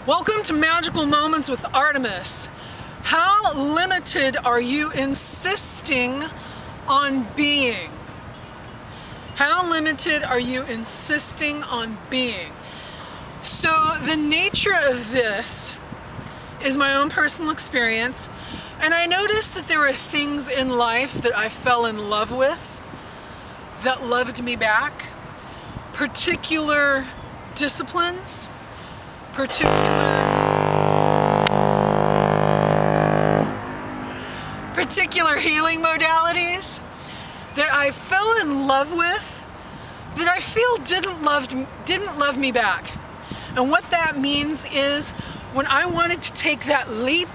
Welcome to Magical Moments with Artemis. How limited are you insisting on being? How limited are you insisting on being? So the nature of this is my own personal experience, and I noticed that there were things in life that I fell in love with that loved me back, particular disciplines, particular healing modalities that I fell in love with that I feel didn't love me back. And what that means is when I wanted to take that leap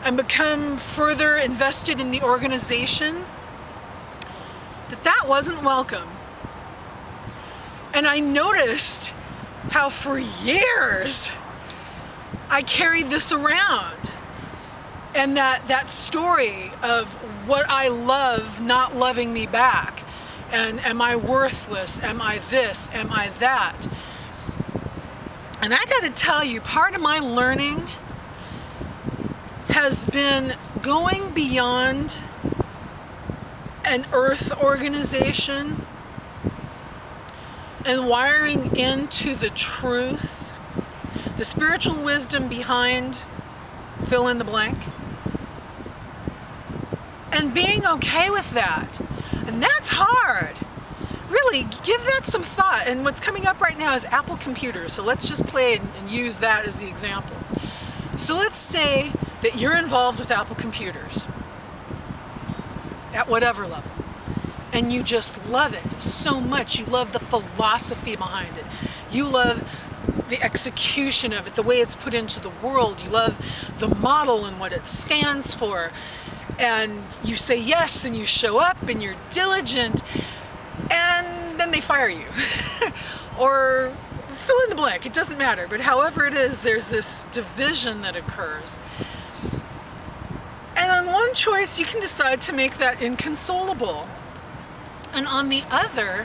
and become further invested in the organization, that wasn't welcome. And I noticed how for years I carried this around, and that story of what I love not loving me back, and am I worthless, am I this, am I that. And I gotta tell you, part of my learning has been going beyond an earth organization and wiring into the truth, the spiritual wisdom behind fill in the blank, and being okay with that. And that's hard. Really, give that some thought. And what's coming up right now is Apple computers, so let's just play and use that as the example. So let's say that you're involved with Apple computers at whatever level, and you just love it so much. You love the philosophy behind it. You love the execution of it, the way it's put into the world. You love the model and what it stands for. And you say yes, and you show up, and you're diligent, and then they fire you. Or fill in the blank, it doesn't matter. But however it is, there's this division that occurs. And on one choice, you can decide to make that inconsolable. And on the other,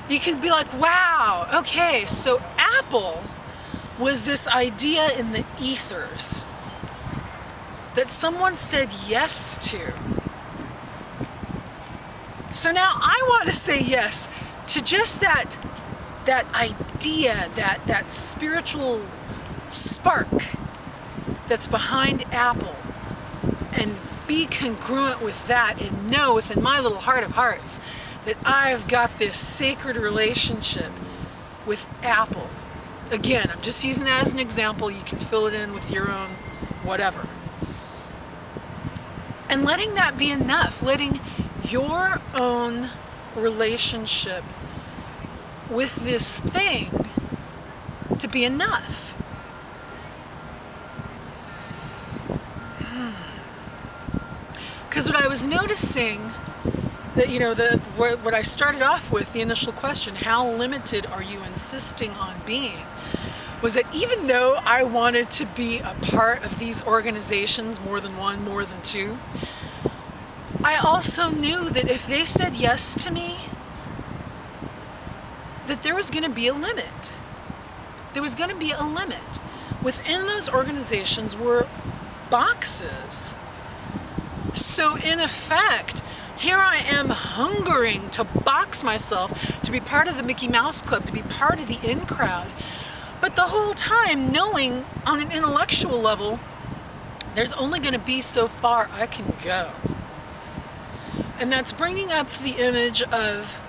you can be like, wow, okay, so Apple was this idea in the ethers that someone said yes to. So now I want to say yes to just that idea, that spiritual spark that's behind Apple, and be congruent with that, and know within my little heart of hearts that I've got this sacred relationship with Apple. Again, I'm just using that as an example. You can fill it in with your own whatever. And letting that be enough, letting your own relationship with this thing to be enough. Because what I was noticing, that, you know, what I started off with, the initial question, how limited are you insisting on being, was that even though I wanted to be a part of these organizations, more than one, more than two, I also knew that if they said yes to me, that there was going to be a limit. There was going to be a limit. Within those organizations were boxes. So in effect, here I am hungering to box myself, to be part of the Mickey Mouse Club, to be part of the in crowd. But the whole time knowing on an intellectual level, there's only going to be so far I can go. And that's bringing up the image of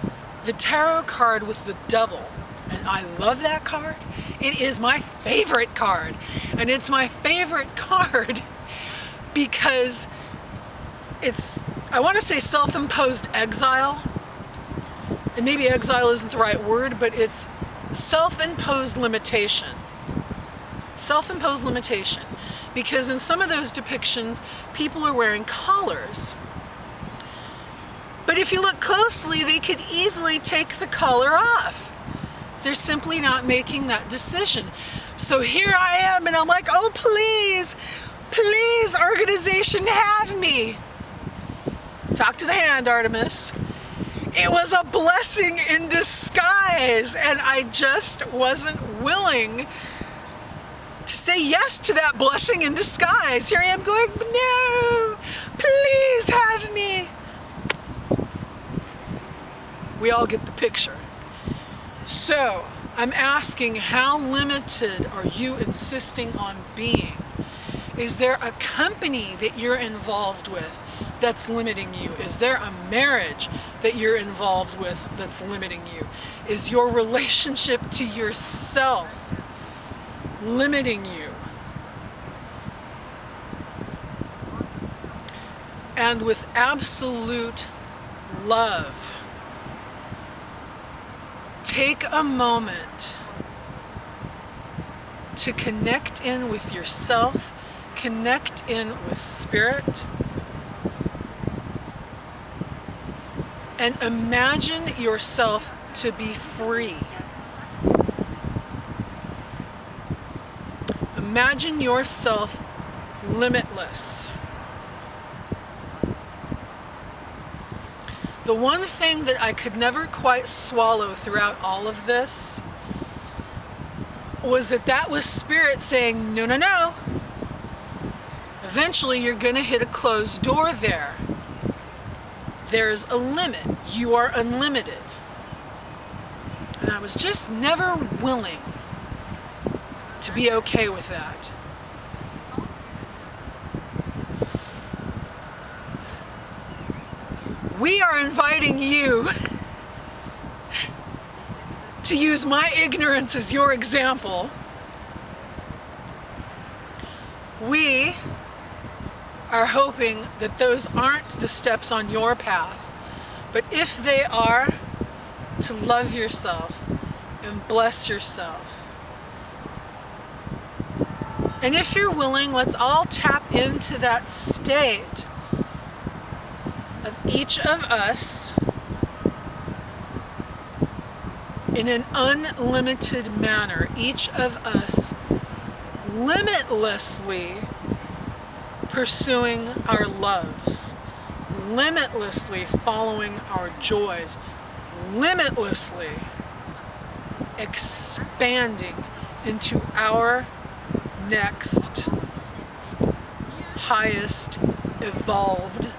the tarot card with the devil. And I love that card. It is my favorite card. And it's my favorite card because it's, I want to say self-imposed exile. And maybe exile isn't the right word, but it's self-imposed limitation. Self-imposed limitation. Because in some of those depictions, people are wearing collars. But if you look closely, they could easily take the collar off. They're simply not making that decision. So here I am, and I'm like, oh, please, please, organization, have me. Talk to the hand, Artemis. It was a blessing in disguise, and I just wasn't willing say yes to that blessing in disguise. Here I am going, no, please have me. We all get the picture. So I'm asking, how limited are you insisting on being? Is there a company that you're involved with that's limiting you? Is there a marriage that you're involved with that's limiting you? Is your relationship to yourself limiting you? And with absolute love, take a moment to connect in with yourself, connect in with spirit, and imagine yourself to be free. Imagine yourself limitless. The one thing that I could never quite swallow throughout all of this was that was spirit saying, no, no, no. Eventually you're going to hit a closed door there. There's a limit. You are unlimited. And I was just never willing to be okay with that. We are inviting you to use my ignorance as your example. We are hoping that those aren't the steps on your path, but if they are, to love yourself and bless yourself. And if you're willing, let's all tap into that state of each of us in an unlimited manner, each of us limitlessly pursuing our loves, limitlessly following our joys, limitlessly expanding into our next highest evolved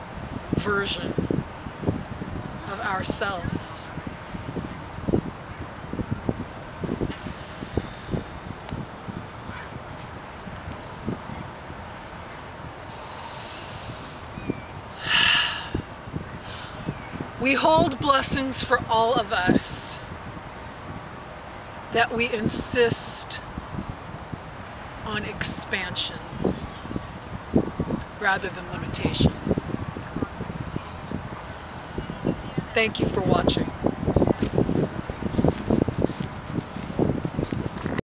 version of ourselves. We hold blessings for all of us that we insist on expansion rather than limitation. Thank you for watching.